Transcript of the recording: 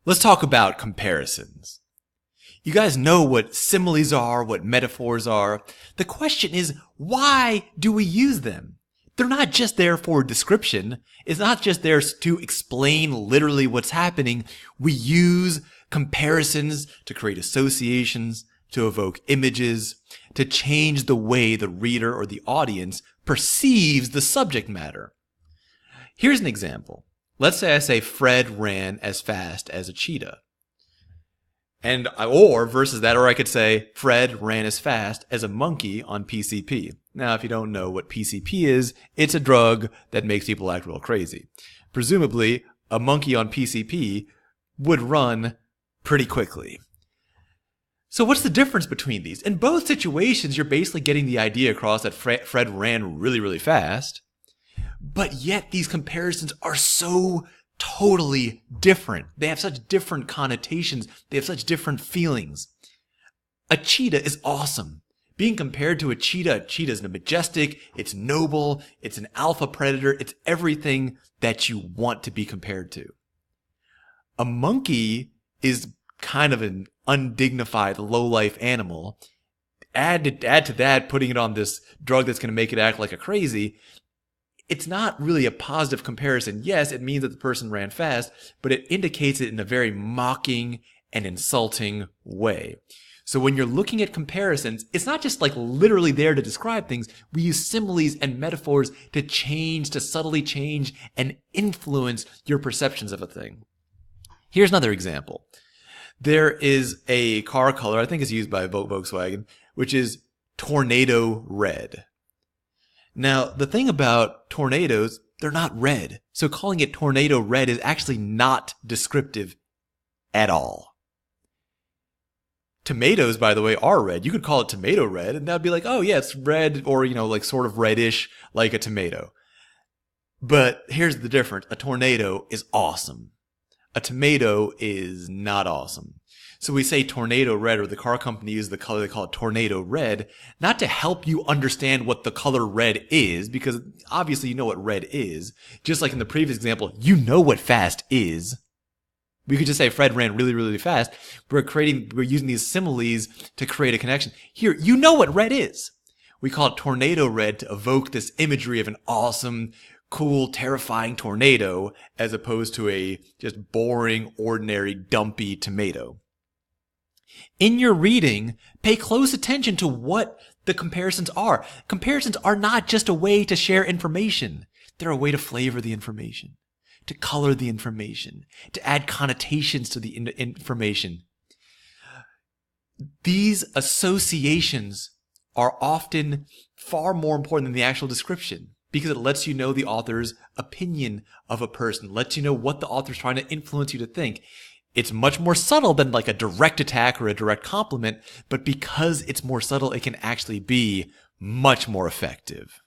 Let's talk about comparisons. You guys know what similes are, what metaphors are. The question is, why do we use them? They're not just there for description. It's not just there to explain literally what's happening. We use comparisons to create associations, to evoke images, to change the way the reader or the audience perceives the subject matter. Here's an example. Let's say I say Fred ran as fast as a cheetah. Or versus that, or I could say Fred ran as fast as a monkey on PCP. Now, if you don't know what PCP is, it's a drug that makes people act real crazy. Presumably, a monkey on PCP would run pretty quickly. So what's the difference between these? In both situations, you're basically getting the idea across that Fred ran really, really fast. But yet these comparisons are so totally different. They have such different connotations. They have such different feelings. A cheetah is awesome. Being compared to a cheetah is majestic, it's noble, it's an alpha predator, it's everything that you want to be compared to. A monkey is kind of an undignified, low-life animal. Add to that, putting it on this drug that's going to make it act like a crazy. It's not really a positive comparison. Yes, it means that the person ran fast, but it indicates it in a very mocking and insulting way. So when you're looking at comparisons, it's not just like literally there to describe things. We use similes and metaphors to subtly change and influence your perceptions of a thing. Here's another example. There is a car color, I think it's used by Volkswagen, which is tornado red. Now, the thing about tornadoes, they're not red. So calling it tornado red is actually not descriptive at all. Tomatoes, by the way, are red. You could call it tomato red, and that would be like, oh yeah, it's red, or, like sort of reddish, like a tomato. But here's the difference. A tornado is awesome. A tomato is not awesome. So we say tornado red, or the car company uses the color, they call it tornado red, not to help you understand what the color red is, because obviously you know what red is. Just like in the previous example, you know what fast is. We could just say Fred ran really, really fast. We're using these similes to create a connection. Here, you know what red is. We call it tornado red to evoke this imagery of an awesome, cool, terrifying tornado, as opposed to a just boring, ordinary, dumpy tomato. In your reading, pay close attention to what the comparisons are. Comparisons are not just a way to share information. They're a way to flavor the information, to color the information, to add connotations to the information. These associations are often far more important than the actual description, because it lets you know the author's opinion of a person, lets you know what the author's trying to influence you to think. It's much more subtle than like a direct attack or a direct compliment, but because it's more subtle, it can actually be much more effective.